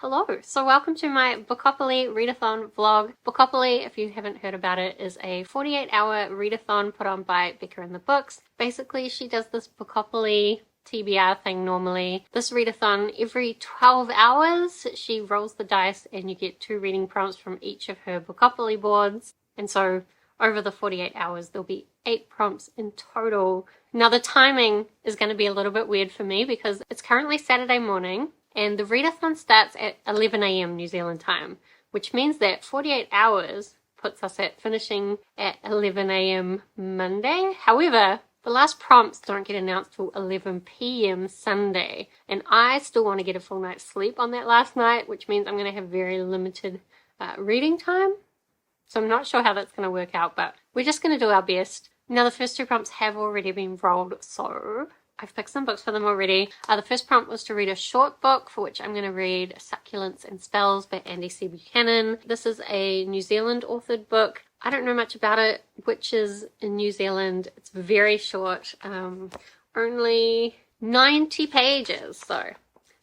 Hello, so welcome to my Bookopoly readathon vlog. Bookopoly, if you haven't heard about it, is a 48-hour readathon put on by Becca and the Books. Basically, she does this Bookopoly TBR thing normally. This readathon, every 12 hours, she rolls the dice and you get 2 reading prompts from each of her Bookopoly boards. And so over the 48 hours, there'll be 8 prompts in total. Now the timing is going to be a little bit weird for me because it's currently Saturday morning. And the readathon starts at 11 AM New Zealand time, which means that 48 hours puts us at finishing at 11 AM Monday. However, the last prompts don't get announced till 11 PM Sunday, and I still want to get a full night's sleep on that last night, which means I'm going to have very limited reading time. So I'm not sure how that's going to work out, but we're just going to do our best. Now the first 2 prompts have already been rolled, so I've picked some books for them already. The first prompt was to read a short book, for which I'm going to read Succulents and Spells by Andi Buchann. This is a New Zealand authored book. I don't know much about it, which is in New Zealand. It's very short, only 90 pages, so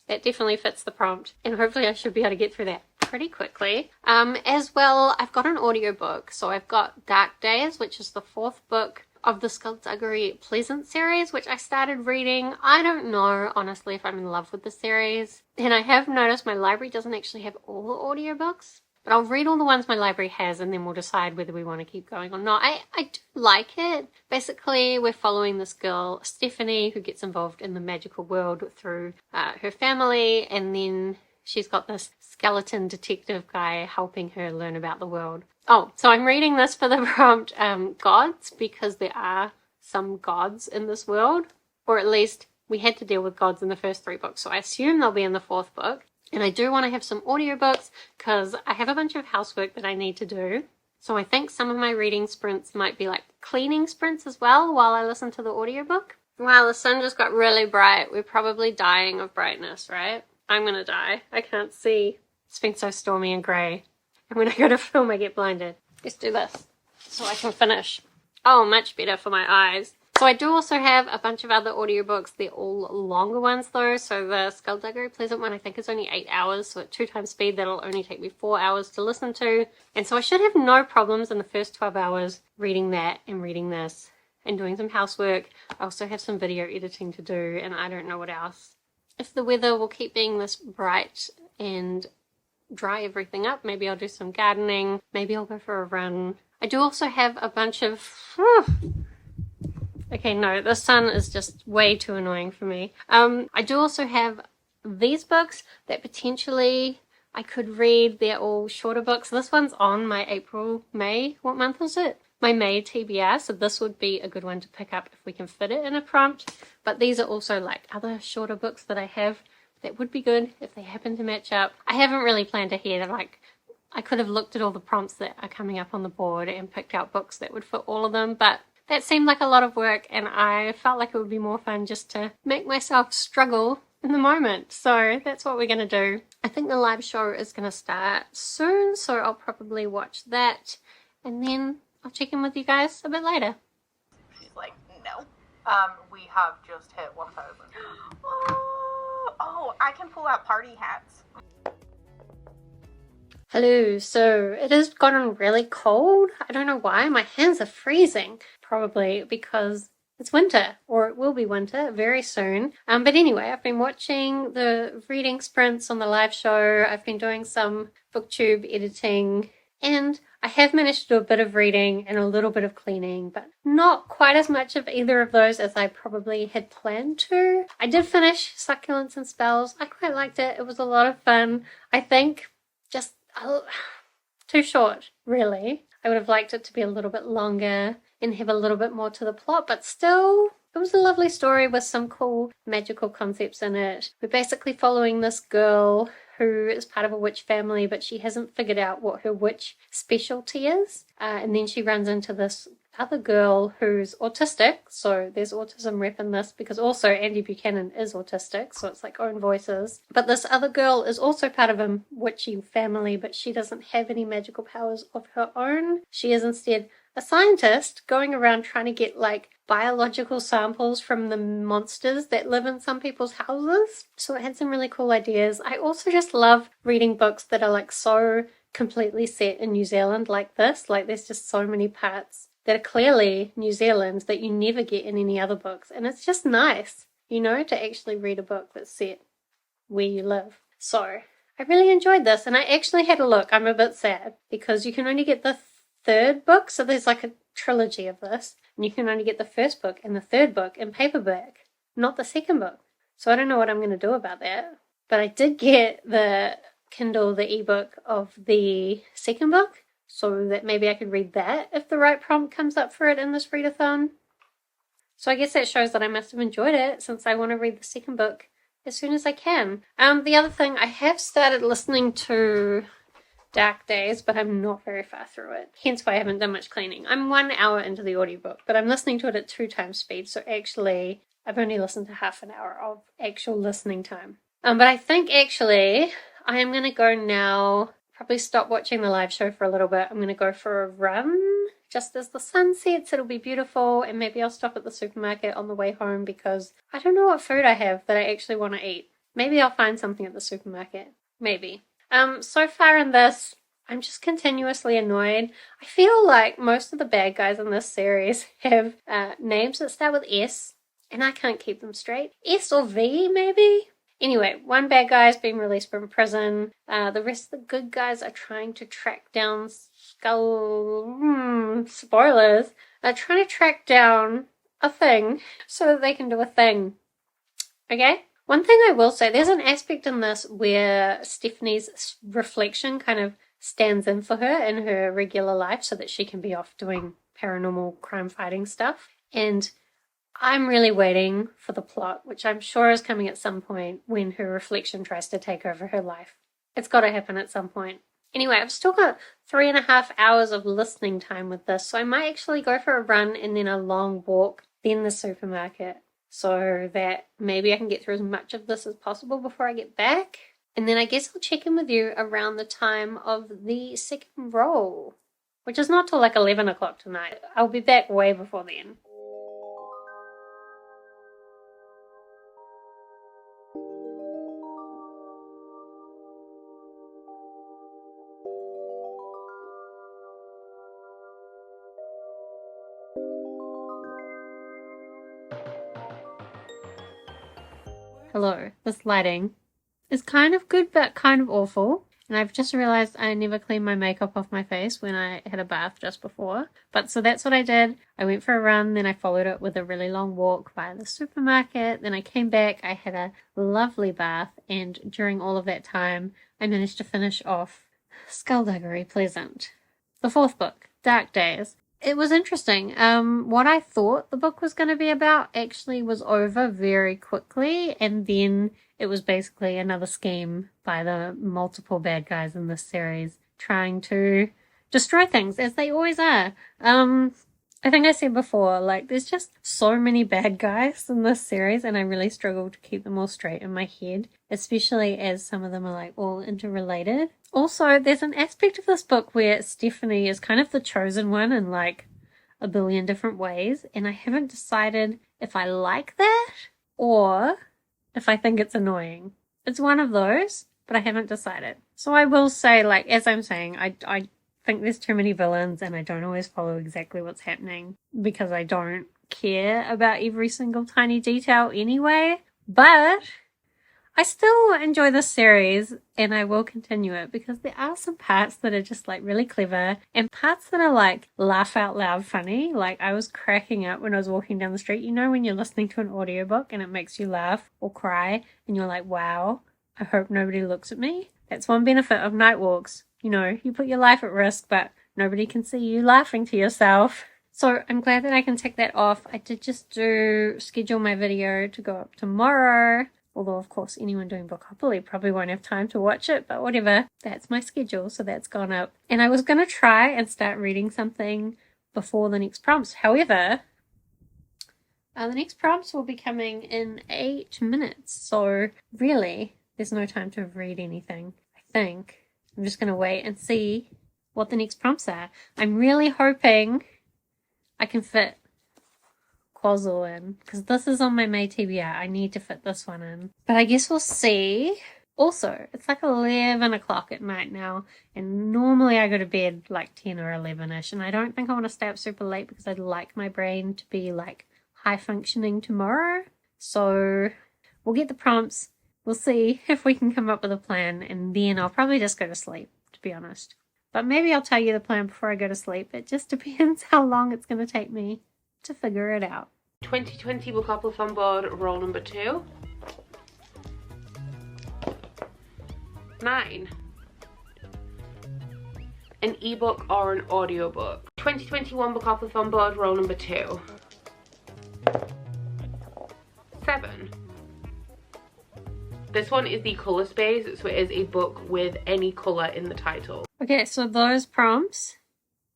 that definitely fits the prompt. And hopefully I should be able to get through that pretty quickly. As well, I've got an audiobook. So I've got Dark Days, which is the 4th book of the Skullduggery Pleasant series, which I started reading. I don't know, honestly, if I'm in love with the series. And I have noticed my library doesn't actually have all the audiobooks, but I'll read all the ones my library has and then we'll decide whether we want to keep going or not. I do like it. Basically, we're following this girl, Stephanie, who gets involved in the magical world through her family, and then she's got this skeleton detective guy helping her learn about the world. Oh, so I'm reading this for the prompt gods, because there are some gods in this world, or at least we had to deal with gods in the first 3 books, so I assume they'll be in the 4th book. And I do want to have some audiobooks because I have a bunch of housework that I need to do. So I think some of my reading sprints might be like cleaning sprints as well while I listen to the audiobook. Wow, the sun just got really bright. We're probably dying of brightness, right? I'm gonna die. I can't see. It's been so stormy and grey. And when I go to film, I get blinded. Let's do this so I can finish. Oh, much better for my eyes. So I do also have a bunch of other audiobooks. They're all longer ones though. So the Skullduggery Pleasant one I think is only 8 hours. So at 2 times speed, that'll only take me 4 hours to listen to. And so I should have no problems in the first 12 hours reading that and reading this and doing some housework. I also have some video editing to do and I don't know what else. If the weather will keep being this bright and dry everything up, maybe I'll do some gardening. Maybe I'll go for a run. I do also have a bunch of... Okay, no, the sun is just way too annoying for me. I do also have these books that potentially I could read. They're all shorter books. This one's on my May. What month is it? My May TBR, so this would be a good one to pick up if we can fit it in a prompt. But these are also like other shorter books that I have that would be good if they happen to match up. I haven't really planned ahead. Like, I could have looked at all the prompts that are coming up on the board and picked out books that would fit all of them, but that seemed like a lot of work and I felt like it would be more fun just to make myself struggle in the moment. So that's what we're going to do. I think the live show is going to start soon, so I'll probably watch that and then I'll check in with you guys a bit later. She's like, no. We have just hit 1,000. Oh, I can pull out party hats. Hello, so it has gotten really cold. I don't know why, my hands are freezing. Probably because it's winter, or it will be winter very soon. But anyway, I've been watching the reading sprints on the live show. I've been doing some booktube editing, and I have managed to do a bit of reading and a little bit of cleaning, but not quite as much of either of those as I probably had planned to. I did finish Succulents and Spells. I quite liked it. It was a lot of fun. I think just too short, really. I would have liked it to be a little bit longer and have a little bit more to the plot, but still, it was a lovely story with some cool magical concepts in it. We're basically following this girl who is part of a witch family, but she hasn't figured out what her witch specialty is. And then she runs into this other girl who's autistic, so there's autism rep in this, because also Andi Buchann is autistic, so it's like own voices. But this other girl is also part of a witchy family, but she doesn't have any magical powers of her own. She is instead a scientist going around trying to get like biological samples from the monsters that live in some people's houses. So it had some really cool ideas. I also just love reading books that are like so completely set in New Zealand like this. Like there's just so many parts that are clearly New Zealand that you never get in any other books. And it's just nice, you know, to actually read a book that's set where you live. So I really enjoyed this, and I actually had a look. I'm a bit sad because you can only get the third book, so there's like a trilogy of this, and you can only get the first book and the third book in paperback, not the second book. So I don't know what I'm going to do about that. But I did get the Kindle, the ebook of the second book, so that maybe I could read that if the right prompt comes up for it in this readathon. So I guess that shows that I must have enjoyed it, since I want to read the second book as soon as I can. The other thing, I have started listening to Dark Days, but I'm not very far through it. Hence why I haven't done much cleaning. I'm 1 hour into the audiobook, but I'm listening to it at 2 times speed, so actually I've only listened to half an hour of actual listening time. But I think actually I am going to go now, probably stop watching the live show for a little bit. I'm going to go for a run just as the sun sets. It'll be beautiful, and maybe I'll stop at the supermarket on the way home because I don't know what food I have that I actually want to eat. Maybe I'll find something at the supermarket. Maybe. So far in this, I'm just continuously annoyed. I feel like most of the bad guys in this series have names that start with S, and I can't keep them straight. S or V, maybe? Anyway, one bad guy has been released from prison. The rest of the good guys are trying to track down spoilers. They're trying to track down a thing so that they can do a thing. Okay? One thing I will say, there's an aspect in this where Stephanie's reflection kind of stands in for her in her regular life so that she can be off doing paranormal crime fighting stuff. And I'm really waiting for the plot, which I'm sure is coming at some point when her reflection tries to take over her life. It's got to happen at some point. Anyway, I've still got 3.5 hours of listening time with this, so I might actually go for a run and then a long walk, then the supermarket, so that maybe I can get through as much of this as possible before I get back. And then I guess I'll check in with you around the time of the second roll, which is not till like 11 o'clock tonight. I'll be back way before then. Hello, this lighting is kind of good but kind of awful, and I've just realized I never cleaned my makeup off my face when I had a bath just before. But so that's what I did. I went for a run, then I followed it with a really long walk via the supermarket, then I came back, I had a lovely bath, and during all of that time I managed to finish off Skullduggery Pleasant, the fourth book, Dark Days. It was interesting. What I thought the book was going to be about actually was over very quickly, and then it was basically another scheme by the multiple bad guys in this series trying to destroy things, as they always are. I think I said before, like, there's just so many bad guys in this series, and I really struggle to keep them all straight in my head, especially as some of them are, like, all interrelated. Also, there's an aspect of this book where Stephanie is kind of the chosen one in, like, a billion different ways, and I haven't decided if I like that or if I think it's annoying. It's one of those, but I haven't decided. So I will say, like, as I'm saying, I think there's too many villains, and I don't always follow exactly what's happening because I don't care about every single tiny detail anyway. But I still enjoy this series, and I will continue it because there are some parts that are just like really clever and parts that are like laugh out loud funny. Like, I was cracking up when I was walking down the street. You know when you're listening to an audiobook and it makes you laugh or cry and you're like, wow, I hope nobody looks at me. That's one benefit of night walks. You know, you put your life at risk, but nobody can see you laughing to yourself. So I'm glad that I can tick that off. I did just schedule my video to go up tomorrow. Although, of course, anyone doing Bookopoly probably won't have time to watch it, but whatever. That's my schedule, so that's gone up. And I was going to try and start reading something before the next prompts. However, the next prompts will be coming in 8 minutes. So really, there's no time to read anything, I think. I'm just going to wait and see what the next prompts are. I'm really hoping I can fit Quazzle in, because this is on my May TBR. I need to fit this one in. But I guess we'll see. Also, it's like 11 o'clock at night now, and normally I go to bed like 10 or 11ish, and I don't think I want to stay up super late because I'd like my brain to be like high functioning tomorrow. So we'll get the prompts, we'll see if we can come up with a plan, and then I'll probably just go to sleep, to be honest. But maybe I'll tell you the plan before I go to sleep. It just depends how long it's going to take me to figure it out. 2020 Bookopoly board, roll number 2. 9. An ebook or an audiobook. 2021 Bookopoly board, roll number 2. 7. This one is the colour space, so it is a book with any colour in the title. Okay, so those prompts,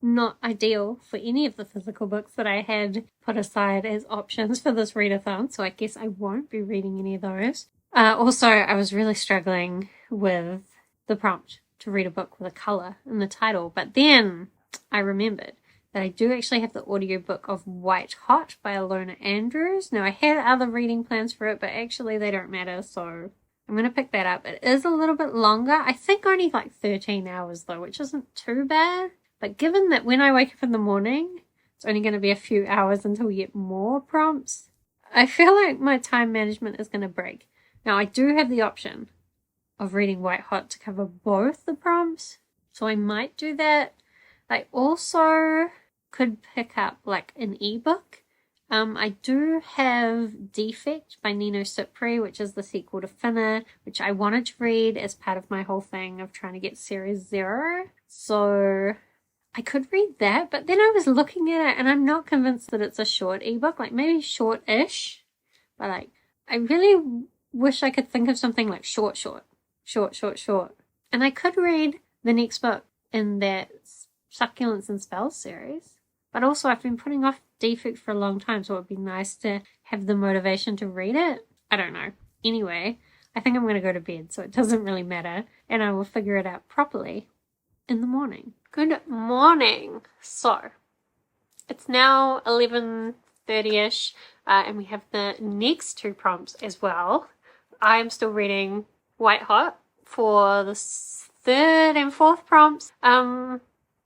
not ideal for any of the physical books that I had put aside as options for this readathon, so I guess I won't be reading any of those. Also, I was really struggling with the prompt to read a book with a colour in the title, but then I remembered that I do actually have the audiobook of White Hot by Ilona Andrews. Now, I had other reading plans for it, but actually they don't matter, so I'm going to pick that up. It is a little bit longer. I think only like 13 hours though, which isn't too bad. But given that when I wake up in the morning, it's only going to be a few hours until we get more prompts, I feel like my time management is going to break. Now, I do have the option of reading White Hot to cover both the prompts, so I might do that. I also could pick up like an ebook. I do have Defekt by Nino Cipri, which is the sequel to Finna, which I wanted to read as part of my whole thing of trying to get Series 0. So I could read that, but then I was looking at it and I'm not convinced that it's a short ebook, like maybe short-ish, but like I really wish I could think of something like short. And I could read the next book in that Succulents and Spells series. But also I've been putting off Defekt for a long time, so it would be nice to have the motivation to read it. I don't know. Anyway, I think I'm going to go to bed, so it doesn't really matter. And I will figure it out properly in the morning. Good morning. So, it's now 11:30ish, and we have the next 2 prompts as well. I am still reading White Hot for the 3rd and 4th prompts.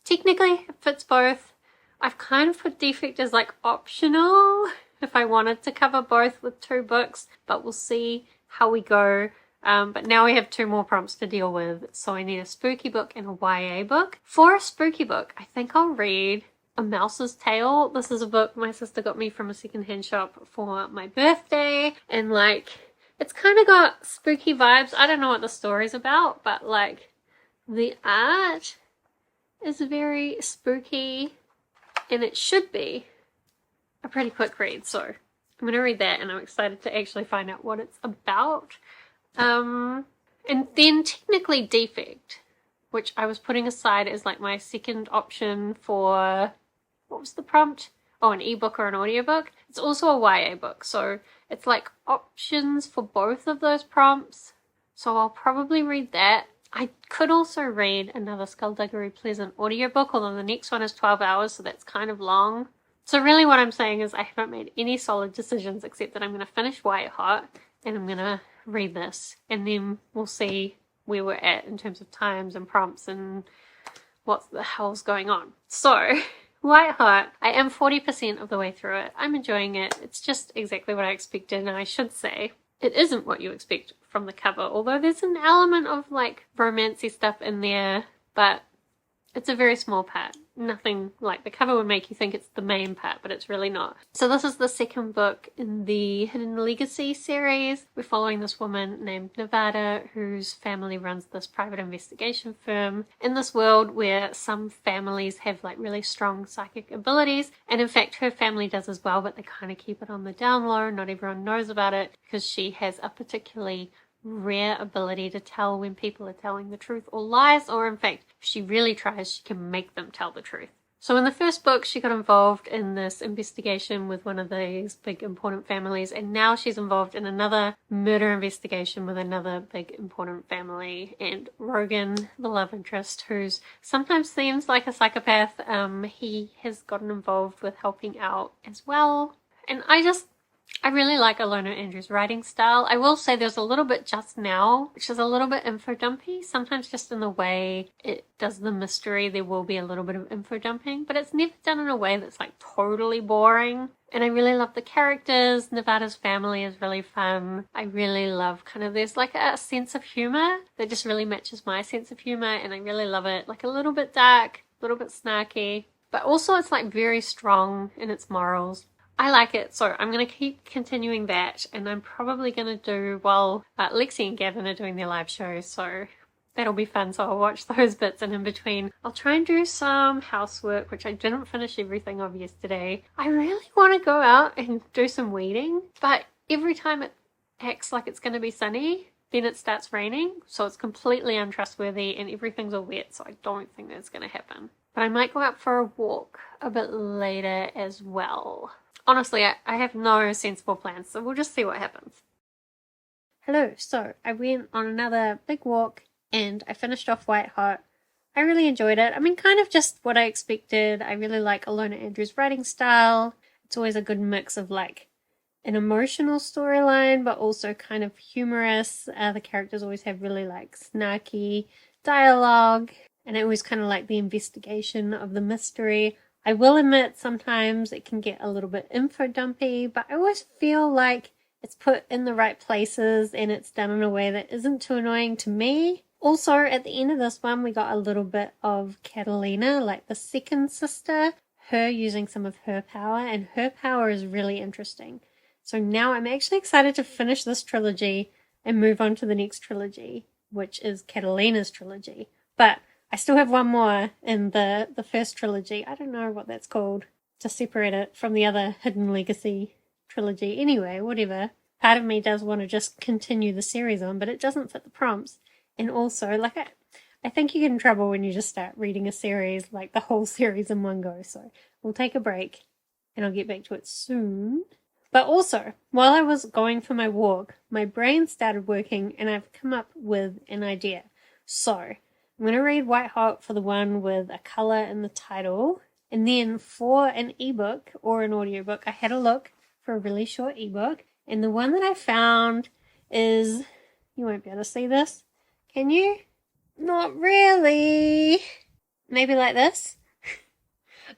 Technically, it fits both. I've kind of put Defekt as like optional if I wanted to cover both with 2 books, but we'll see how we go. But now we have 2 more prompts to deal with, so I need a spooky book and a YA book. For a spooky book, I think I'll read A Mouse's Tale. This is a book my sister got me from a secondhand shop for my birthday, and like it's kind of got spooky vibes. I don't know what the story's about, but like the art is very spooky. And it should be a pretty quick read, so I'm going to read that and I'm excited to actually find out what it's about. And then technically Defekt, which I was putting aside as like my second option for, what was the prompt? Oh, an ebook or an audiobook. It's also a YA book, so it's like options for both of those prompts. So I'll probably read that. I could also read another Skullduggery Pleasant audiobook, although the next one is 12 hours, so that's kind of long. So really what I'm saying is I haven't made any solid decisions except that I'm going to finish White Hot and I'm going to read this. And then we'll see where we're at in terms of times and prompts and what the hell's going on. So, White Hot, I am 40% of the way through it. I'm enjoying it. It's just exactly what I expected, and I should say it isn't what you expect from the cover, although there's an element of like romancy stuff in there, but it's a very small part. Nothing like the cover would make you think it's the main part, but it's really not. So this is the 2nd book in the Hidden Legacy series. We're following this woman named Nevada whose family runs this private investigation firm in this world where some families have like really strong psychic abilities, and in fact her family does as well, but they kind of keep it on the down low. Not everyone knows about it because she has a particularly rare ability to tell when people are telling the truth or lies, or in fact if she really tries she can make them tell the truth. So in the first book, she got involved in this investigation with one of these big important families, and now she's involved in another murder investigation with another big important family. And Rogan, the love interest, who's sometimes seems like a psychopath, he has gotten involved with helping out as well. And I really like Ilona Andrews' writing style. I will say there's a little bit just now, which is a little bit info dumpy. Sometimes just in the way it does the mystery, there will be a little bit of info dumping, but it's never done in a way that's like totally boring. And I really love the characters. Nevada's family is really fun. I really love there's like a sense of humor that just really matches my sense of humor, and I really love it. Like a little bit dark, a little bit snarky, but also it's like very strong in its morals. I like it, so I'm going to keep continuing that, and I'm probably going to do, while Lexi and Gavin are doing their live shows, so that'll be fun, so I'll watch those bits, and in between I'll try and do some housework, which I didn't finish everything of yesterday. I really want to go out and do some weeding, but every time it acts like it's going to be sunny, then it starts raining, so it's completely untrustworthy, and everything's all wet, so I don't think that's going to happen. But I might go out for a walk a bit later as well. Honestly, I have no sensible plans, so we'll just see what happens. Hello, so I went on another big walk and I finished off White Hot. I really enjoyed it. I mean, kind of just what I expected. I really like Ilona Andrews' writing style. It's always a good mix of like an emotional storyline, but also kind of humorous. The characters always have really like snarky dialogue, and I always kind of like the investigation of the mystery. I will admit sometimes it can get a little bit info dumpy, but I always feel like it's put in the right places and it's done in a way that isn't too annoying to me. Also, at the end of this one, we got a little bit of Catalina, like the second sister, her using some of her power, and her power is really interesting. So now I'm actually excited to finish this trilogy and move on to the next trilogy, which is Catalina's trilogy. But I still have one more in the first trilogy. I don't know what that's called to separate it from the other Hidden Legacy trilogy. Anyway, whatever. Part of me does want to just continue the series on, but it doesn't fit the prompts. And also, like, I think you get in trouble when you just start reading a series, like the whole series in one go. So we'll take a break and I'll get back to it soon. But also, while I was going for my walk, my brain started working and I've come up with an idea. So I'm going to read White Hot for the one with a colour in the title. And then for an ebook or an audiobook, I had a look for a really short ebook. And the one that I found is, you won't be able to see this. Can you? Not really. Maybe like this.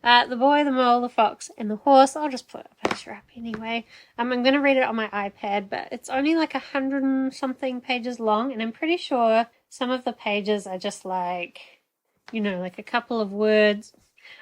The Boy, the Mole, the Fox, and the Horse. I'll just put a picture up anyway. I'm going to read it on my iPad, but it's only like 100 and something pages long, and I'm pretty sure some of the pages are just like, you know, like a couple of words.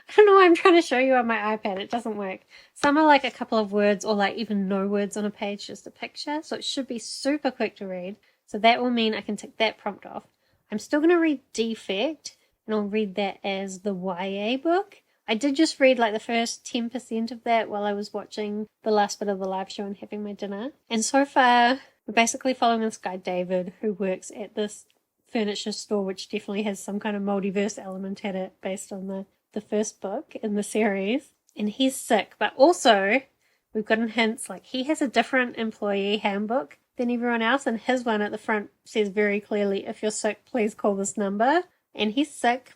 I don't know why I'm trying to show you on my iPad. It doesn't work. Some are like a couple of words or like even no words on a page, just a picture. So it should be super quick to read. So that will mean I can tick that prompt off. I'm still going to read Defekt, and I'll read that as the YA book. I did just read like the first 10% of that while I was watching the last bit of the live show and having my dinner. And so far, we're basically following this guy, David, who works at this furniture store, which definitely has some kind of multiverse element at it based on the first book in the series. And he's sick, but also we've gotten hints like he has a different employee handbook than everyone else, and his one at the front says very clearly, if you're sick, please call this number. And he's sick.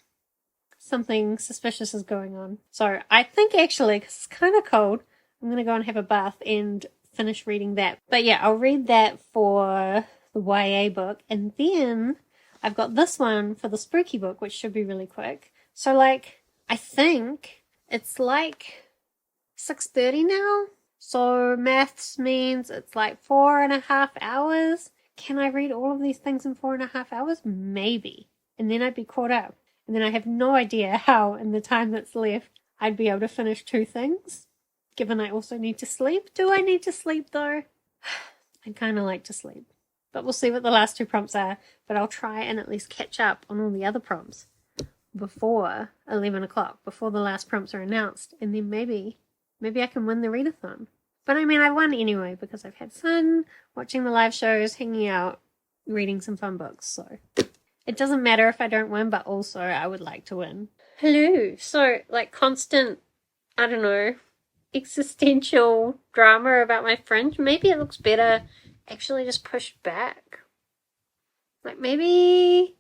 Something suspicious is going on. So I think actually, because it's kind of cold, I'm going to go and have a bath and finish reading that. But yeah, I'll read that for the YA book, and then I've got this one for the spooky book, which should be really quick. So like, I think it's like 6:30 now. So maths means it's like 4.5 hours. Can I read all of these things in 4.5 hours? Maybe. And then I'd be caught up. And then I have no idea how, in the time that's left, I'd be able to finish 2 things. Given I also need to sleep. Do I need to sleep though? I kind of like to sleep. But we'll see what the last 2 prompts are. But I'll try and at least catch up on all the other prompts before 11 o'clock, before the last prompts are announced. And then maybe I can win the readathon. But I mean, I won anyway because I've had fun watching the live shows, hanging out, reading some fun books. So it doesn't matter if I don't win, but also I would like to win. Hello. So, like, constant, I don't know, existential drama about my fringe. Maybe it looks better actually just pushed back. Like, maybe,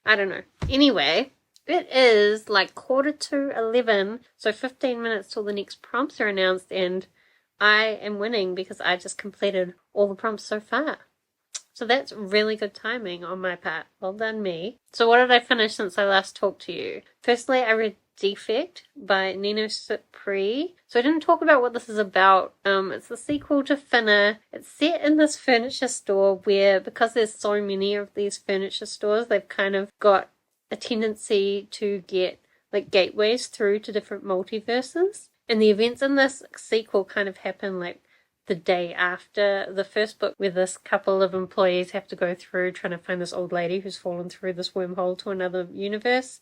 I don't know. Anyway, it is like 11:45, so 15 minutes till the next prompts are announced, and I am winning because I just completed all the prompts so far. So that's really good timing on my part. Well done, me. So what did I finish since I last talked to you? Firstly, I read Defekt by Nino Cipri. So I didn't talk about what this is about. It's the sequel to Finna. It's set in this furniture store where, because there's so many of these furniture stores, they've kind of got a tendency to get like gateways through to different multiverses. And the events in this sequel kind of happen like the day after the first book, where this couple of employees have to go through trying to find this old lady who's fallen through this wormhole to another universe,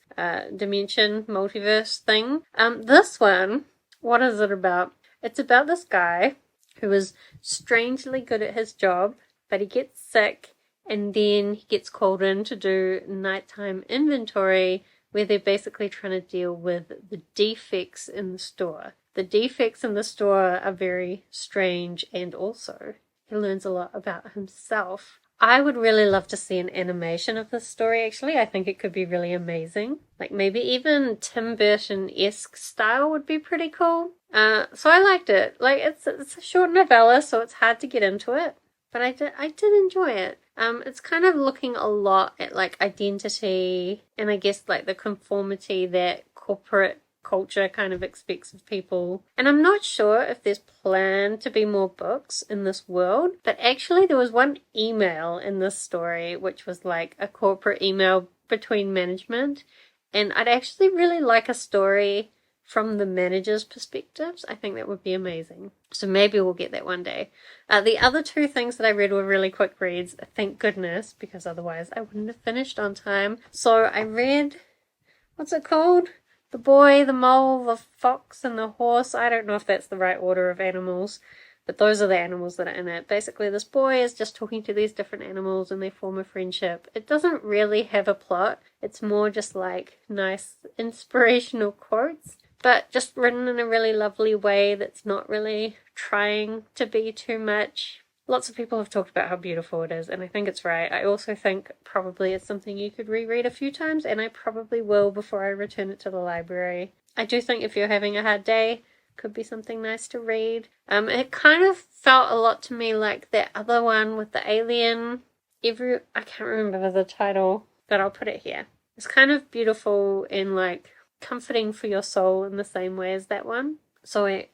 dimension, multiverse thing. This one, what is it about? It's about this guy who is strangely good at his job, but he gets sick, and then he gets called in to do nighttime inventory, where they're basically trying to deal with the defects in the store. The defects in the store are very strange, and also he learns a lot about himself. I would really love to see an animation of this story, actually. I think it could be really amazing. Like maybe even Tim Burton-esque style would be pretty cool. So I liked it. Like it's a short novella, so it's hard to get into it. But I did enjoy it. It's kind of looking a lot at like identity and I guess like the conformity that corporate culture kind of expects of people. And I'm not sure if there's planned to be more books in this world, but actually there was one email in this story which was like a corporate email between management, and I'd actually really like a story from the manager's perspectives. I think that would be amazing. So maybe we'll get that one day. The other two things that I read were really quick reads, thank goodness, because otherwise I wouldn't have finished on time. So I read, what's it called? The Boy, the Mole, the Fox, and the Horse. I don't know if that's the right order of animals, but those are the animals that are in it. Basically, this boy is just talking to these different animals and they form a friendship. It doesn't really have a plot. It's more just like nice inspirational quotes, but just written in a really lovely way that's not really trying to be too much. Lots of people have talked about how beautiful it is, and I think it's right. I also think probably it's something you could reread a few times, and I probably will before I return it to the library. I do think if you're having a hard day, could be something nice to read. It kind of felt a lot to me like that other one with the alien. I can't remember the title, but I'll put it here. It's kind of beautiful and like comforting for your soul in the same way as that one. So I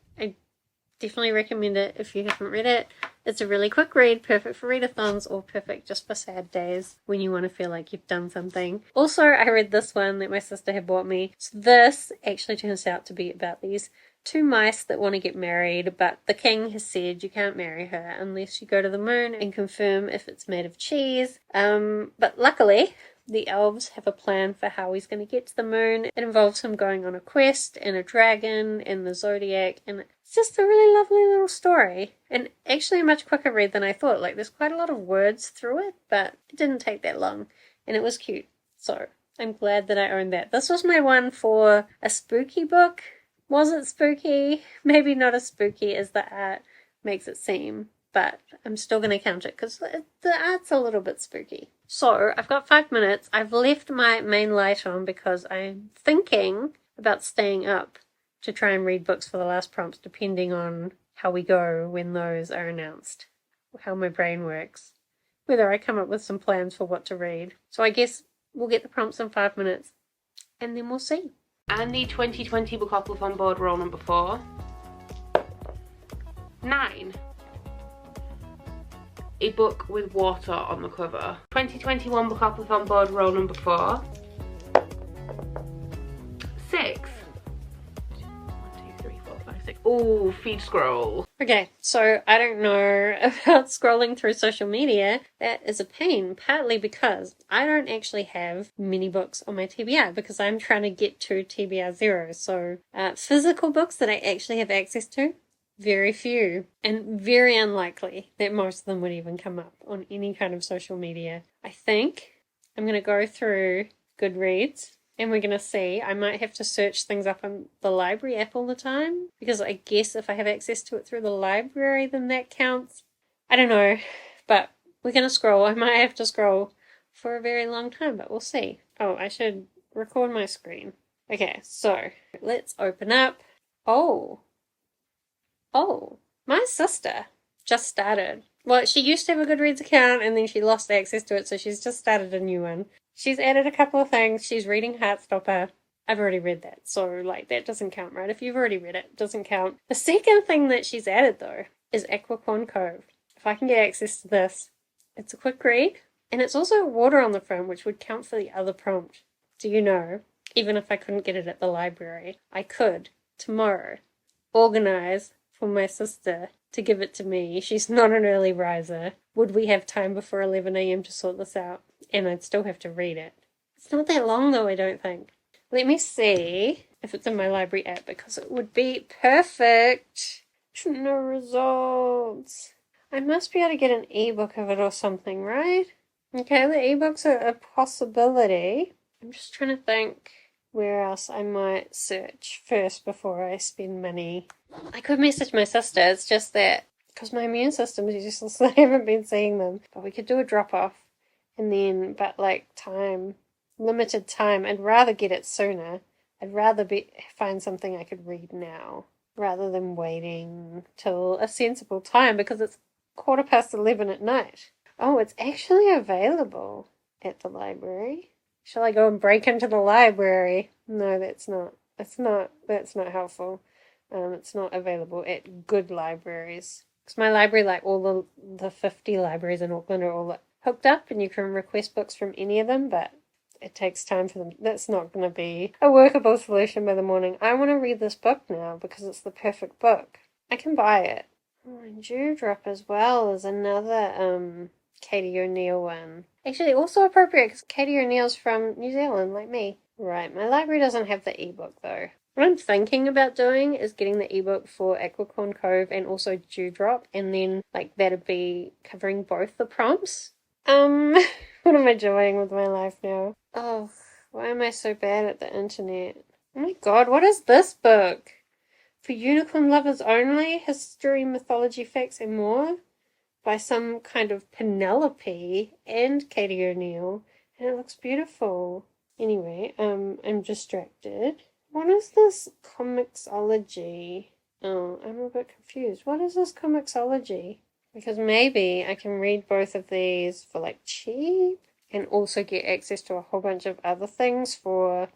definitely recommend it if you haven't read it. It's a really quick read, perfect for readathons or perfect just for sad days when you want to feel like you've done something. Also, I read this one that my sister had bought me. So this actually turns out to be about these two mice that want to get married, but the king has said you can't marry her unless you go to the moon and confirm if it's made of cheese. But luckily, the elves have a plan for how he's going to get to the moon. It involves him going on a quest and a dragon and the zodiac, and it's just a really lovely little story. And actually a much quicker read than I thought. Like there's quite a lot of words through it, but it didn't take that long, and it was cute. So I'm glad that I owned that. This was my one for a spooky book. Was it spooky? Maybe not as spooky as the art makes it seem, but I'm still going to count it because the art's a little bit spooky. So I've got 5 minutes. I've left my main light on because I'm thinking about staying up to try and read books for the last prompts, depending on how we go when those are announced, how my brain works, whether I come up with some plans for what to read. So I guess we'll get the prompts in 5 minutes and then we'll see. Andi 2020 Bookopoly board roll number 4. 9. A book with water on the cover. 2021 Bookopoly board roll number 4. 6. 1, 2, 3, 4, 5, 6. Ooh, feed scroll. Okay, so I don't know about scrolling through social media. That is a pain, partly because I don't actually have many books on my TBR because I'm trying to get to TBR 0. So physical books that I actually have access to, very few, and very unlikely that most of them would even come up on any kind of social media. I think I'm going to go through Goodreads and we're gonna see. I might have to search things up on the library app all the time, because I guess if I have access to it through the library, then that counts. I don't know, but we're gonna scroll. I might have to scroll for a very long time, but we'll see. Oh, I should record my screen. Okay, so let's open up. Oh, my sister just started. Well, she used to have a Goodreads account and then she lost access to it, so she's just started a new one. She's added a couple of things. She's reading Heartstopper. I've already read that, so like that doesn't count, right? If you've already read it doesn't count. The second thing that she's added though is Aquicorn Cove. If I can get access to this, it's a quick read, and it's also water on the front, which would count for the other prompt. Do you know, even if I couldn't get it at the library, I could, tomorrow, organise for my sister to give it to me. She's not an early riser. Would we have time before 11 a.m. to sort this out? And I'd still have to read it. It's not that long though, I don't think. Let me see if it's in my library app, because it would be perfect. No results. I must be able to get an ebook of it or something, right? Okay, the ebooks are a possibility. I'm just trying to think where else I might search first before I spend money. I could message my sister, it's just that because my immune system is useless, I haven't been seeing them. But we could do a drop-off, and then, but like time, limited time. I'd rather get it sooner. I'd rather find something I could read now, rather than waiting till a sensible time, because it's 11:15 at night. Oh, it's actually available at the library. Shall I go and break into the library? No, that's not helpful. It's not available at good libraries. Because my library, like all the 50 libraries in Auckland, are all hooked up, and you can request books from any of them, but it takes time for them. That's not going to be a workable solution by the morning. I want to read this book now because it's the perfect book. I can buy it. Oh, and Dewdrop as well is another Katie O'Neill one. Actually, also appropriate because Katie O'Neill's from New Zealand, like me. Right, my library doesn't have the ebook though. What I'm thinking about doing is getting the ebook for Aquicorn Cove and also Dewdrop, and then like that'd be covering both the prompts. What am I doing with my life now? Oh, why am I so bad at the internet? Oh my god, what is this book? For unicorn lovers only, history, mythology, facts, and more, by some kind of Penelope and Katie O'Neill, and it looks beautiful. Anyway, I'm distracted. What is this comicsology? Oh, I'm a bit confused. What is this comicsology? Because maybe I can read both of these for like cheap and also get access to a whole bunch of other things for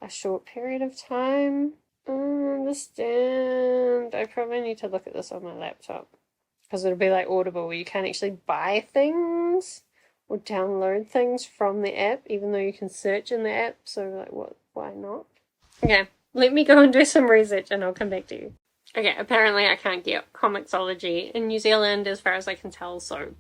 a short period of time. I don't understand. I probably need to look at this on my laptop, because it'll be like Audible where you can't actually buy things or download things from the app, even though you can search in the app. So like, what? Why not? Okay, let me go and do some research and I'll come back to you. Okay, apparently I can't get comicsology in New Zealand as far as I can tell, so...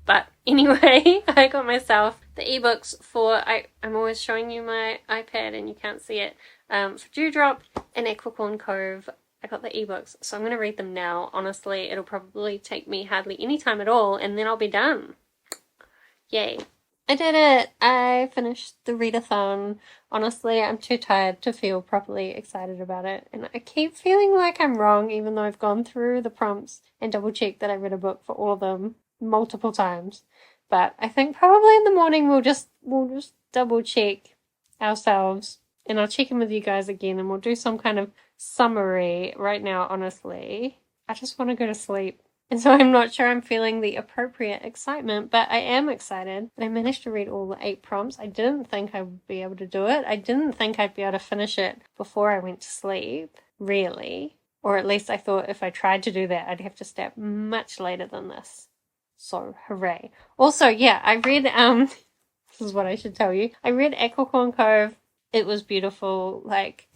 But anyway, I got myself the ebooks for... I'm always showing you my iPad and you can't see it. For Dewdrop and Aquicorn Cove, I got the ebooks, so I'm going to read them now. Honestly, it'll probably take me hardly any time at all, and then I'll be done. Yay. I did it! I finished the readathon. Honestly, I'm too tired to feel properly excited about it, and I keep feeling like I'm wrong, even though I've gone through the prompts and double-checked that I read a book for all of them multiple times. But I think probably in the morning we'll just double-check ourselves, and I'll check in with you guys again, and we'll do some kind of summary. Right now, honestly, I just want to go to sleep. And so I'm not sure I'm feeling the appropriate excitement, but I am excited that I managed to read all the 8 prompts. I didn't think I would be able to do it. I didn't think I'd be able to finish it before I went to sleep, really. Or at least I thought if I tried to do that, I'd have to stay up much later than this. So, hooray. Also, yeah, I read, this is what I should tell you. I read Aquicorn Cove. It was beautiful, like...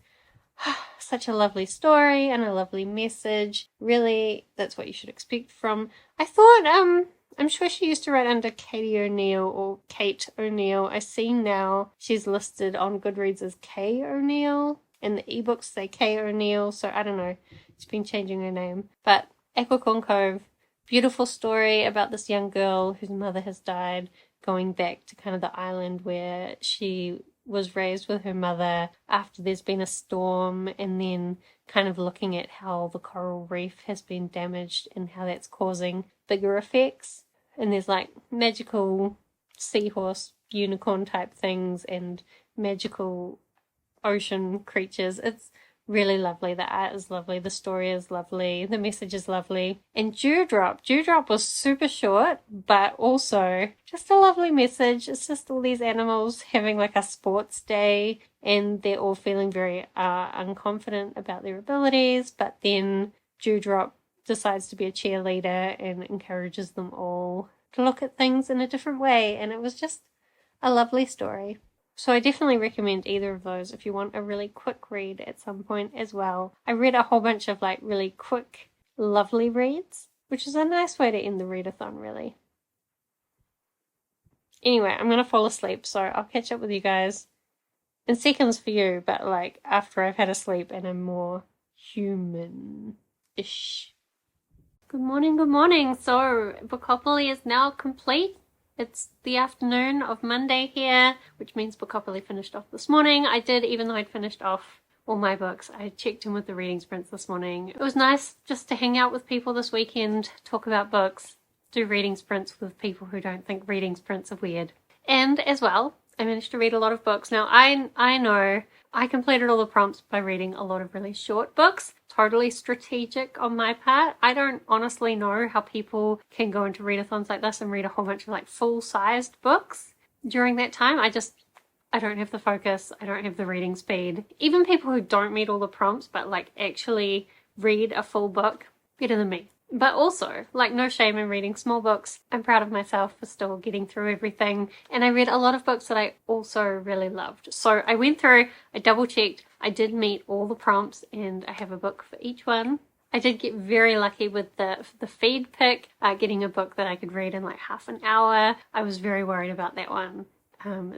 Such a lovely story and a lovely message. Really, that's what you should expect from... I thought, I'm sure she used to write under Katie O'Neill or Kate O'Neill. I see now she's listed on Goodreads as K O'Neill, and the ebooks say K O'Neill, so I don't know. She's been changing her name. But Aquicorn Cove, beautiful story about this young girl whose mother has died, going back to kind of the island where she was raised with her mother after there's been a storm, and then kind of looking at how the coral reef has been damaged and how that's causing bigger effects. And there's like magical seahorse unicorn type things and magical ocean creatures. It's really lovely. The art is lovely, the story is lovely, the message is lovely. And Dewdrop was super short, but also just a lovely message. It's just all these animals having like a sports day, and they're all feeling very unconfident about their abilities, but then Dewdrop decides to be a cheerleader and encourages them all to look at things in a different way, and it was just a lovely story. So I definitely recommend either of those if you want a really quick read at some point as well. I read a whole bunch of like really quick, lovely reads, which is a nice way to end the readathon, really. Anyway, I'm going to fall asleep, so I'll catch up with you guys in seconds for you, but like after I've had a sleep and I'm more human-ish. Good morning, good morning. So Bookopoly is now complete. It's the afternoon of Monday here, which means Bookopoly finished off this morning. I did, even though I'd finished off all my books, I checked in with the reading sprints this morning. It was nice just to hang out with people this weekend, talk about books, do reading sprints with people who don't think reading sprints are weird. And as well, I managed to read a lot of books. Now, I know I completed all the prompts by reading a lot of really short books. Totally strategic on my part. I don't honestly know how people can go into readathons like this and read a whole bunch of like full-sized books during that time. I don't have the focus. I don't have the reading speed. Even people who don't meet all the prompts but like actually read a full book better than me. But also, like, no shame in reading small books. I'm proud of myself for still getting through everything. And I read a lot of books that I also really loved. So I went through, I double checked, I did meet all the prompts, and I have a book for each one. I did get very lucky with the feed pick, getting a book that I could read in like half an hour. I was very worried about that one,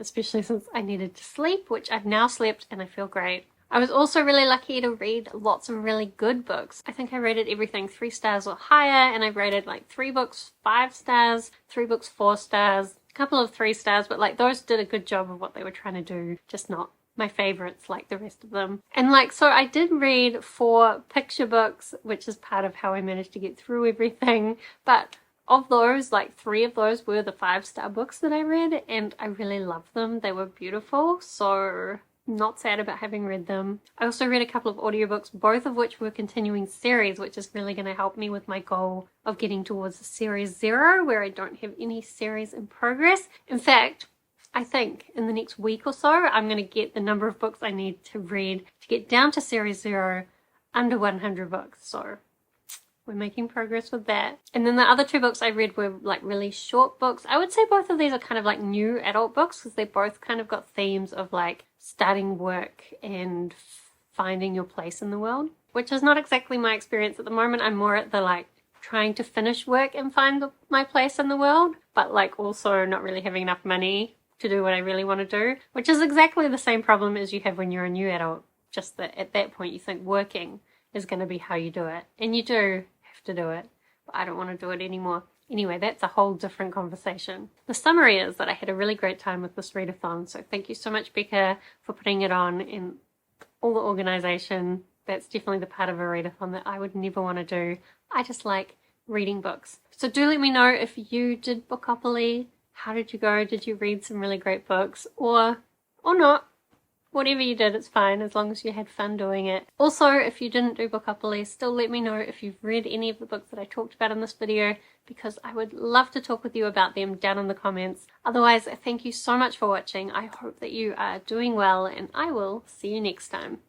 especially since I needed to sleep, which I've now slept and I feel great. I was also really lucky to read lots of really good books. I think I rated everything 3 stars or higher, and I rated like 3 books 5 stars, 3 books 4 stars, a couple of 3 stars, but like those did a good job of what they were trying to do, just not my favorites like the rest of them. And like, so I did read 4 picture books, which is part of how I managed to get through everything, but of those, like 3 of those were the 5-star books that I read, and I really loved them. They were beautiful, so not sad about having read them. I also read a couple of audiobooks, both of which were continuing series, which is really going to help me with my goal of getting towards series 0, where I don't have any series in progress. In fact, I think in the next week or so, I'm going to get the number of books I need to read to get down to series 0 under 100 books. So we're making progress with that. And then the other 2 books I read were like really short books. I would say both of these are kind of like new adult books because they both kind of got themes of like starting work and finding your place in the world, which is not exactly my experience at the moment. I'm more at the like trying to finish work and find my place in the world, but like also not really having enough money to do what I really want to do, which is exactly the same problem as you have when you're a new adult. Just that at that point you think working is going to be how you do it, and you do have to do it, but I don't want to do it anymore. Anyway, that's a whole different conversation. The summary is that I had a really great time with this readathon, so thank you so much, Becca, for putting it on and all the organisation. That's definitely the part of a readathon that I would never want to do. I just like reading books. So do let me know if you did Bookopoly. How did you go? Did you read some really great books? Or not? Whatever you did, it's fine, as long as you had fun doing it. Also, if you didn't do Bookopoly, still let me know if you've read any of the books that I talked about in this video, because I would love to talk with you about them down in the comments. Otherwise, thank you so much for watching. I hope that you are doing well, and I will see you next time.